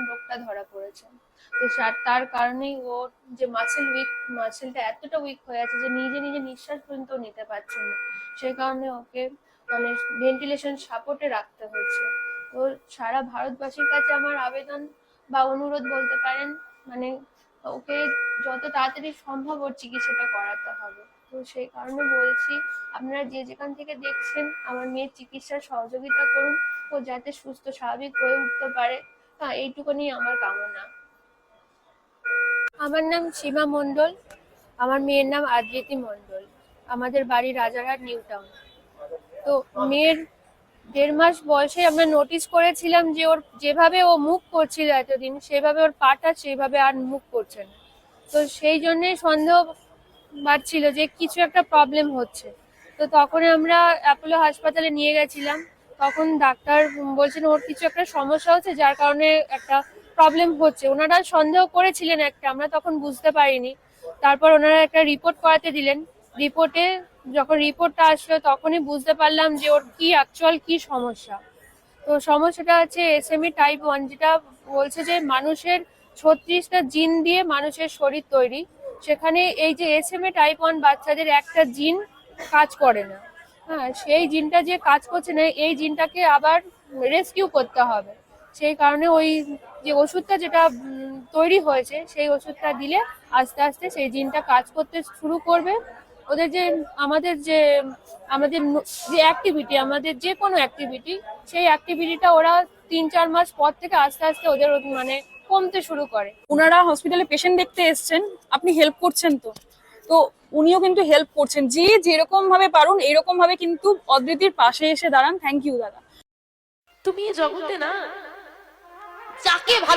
রোগটা ধরা পড়েছে। তো তার কারণেই ওর যে মাসেলটা এতটা উইক হয়ে আছে যে নিজে নিজে নিঃশ্বাস পর্যন্ত নিতে পারছে না। সেই কারণে ওকে মানে ভেন্টিলেশন সাপোর্টে রাখতে হচ্ছে। তো সারা ভারতবাসীর কাছে আমার আবেদন বা অনুরোধ বলতে পারেন, মানে ওকে যত তাড়াতাড়ি সম্ভব ওর চিকিৎসাটা করাতে হবে। তো সেই কারণে বলছি, আপনারা যে যেখান থেকে দেখছেন আমার মেয়ের চিকিৎসার সহযোগিতা করুন, ও যাতে সুস্থ স্বাভাবিক হয়ে উঠতে পারে। এইটুকুনি আমার কামনা। আমার নাম সীমা মণ্ডল, আমার মেয়ের নাম আদ্রিতি মণ্ডল। আমাদের বাড়ি রাজারহাট নিউ টাউন। তো মেয়ের 1.5 মাস বয়সে আমরা নোটিস করেছিলাম যে ওর যেভাবে ও মুভ করছিল এতদিন, সেভাবে ওর পাটা সেভাবে আর মুভ করছে না। তো সেই জন্যই সন্দেহ বাড়ছিল যে কিছু একটা প্রবলেম হচ্ছে। তো তখন আমরা অ্যাপোলো হাসপাতালে নিয়ে গেছিলাম। তখন ডাক্তার বলছেন ওর কিছু একটা সমস্যা হচ্ছে, যার কারণে একটা প্রবলেম হচ্ছে। ওনারা সন্দেহ করেছিলেন একটা, আমরা তখন বুঝতে পারিনি। তারপর ওনারা একটা রিপোর্ট করাতে দিলেন। যখন রিপোর্টটা আসলো তখনই বুঝতে পারলাম যে ওর কি অ্যাকচুয়াল কি সমস্যা। তো সমস্যাটা হচ্ছে এসএমই টাইপ 1, যেটা বলছে যে মানুষের 36টা জিন দিয়ে মানুষের শরীর তৈরি। সেখানে এই যে এসএমএ টাইপ 1 বাচ্চাদের একটা জিন কাজ করে না। হ্যাঁ, সেই জিনটা যে কাজ করছে না, এই জিনটাকে আবার রেস্কিউ করতে হবে। সেই কারণে ওই যে ওষুধটা যেটা তৈরি হয়েছে, সেই ওষুধটা দিলে আস্তে আস্তে সেই জিনটা কাজ করতে শুরু করবে। ওদের যে আমাদের যে আমাদের যে অ্যাক্টিভিটি, আমাদের যে কোনো অ্যাক্টিভিটি, সেই অ্যাক্টিভিটিটা ওরা 3-4 মাস পর থেকে আস্তে আস্তে ওদের মানে কমতে শুরু করে। ওনারা হসপিটালে পেশেন্ট দেখতে এসছেন, আপনি হেল্প করছেন তো তো উনিও কিন্তু হেল্প করছেন। যে যেরকম ভাবে পারুন এরকম ভাবে কিন্তু অদ্রিতির পাশে এসে দাঁড়ান। থ্যাংক ইউ দাদা। তুমি এই জগতে না যাকে ভালো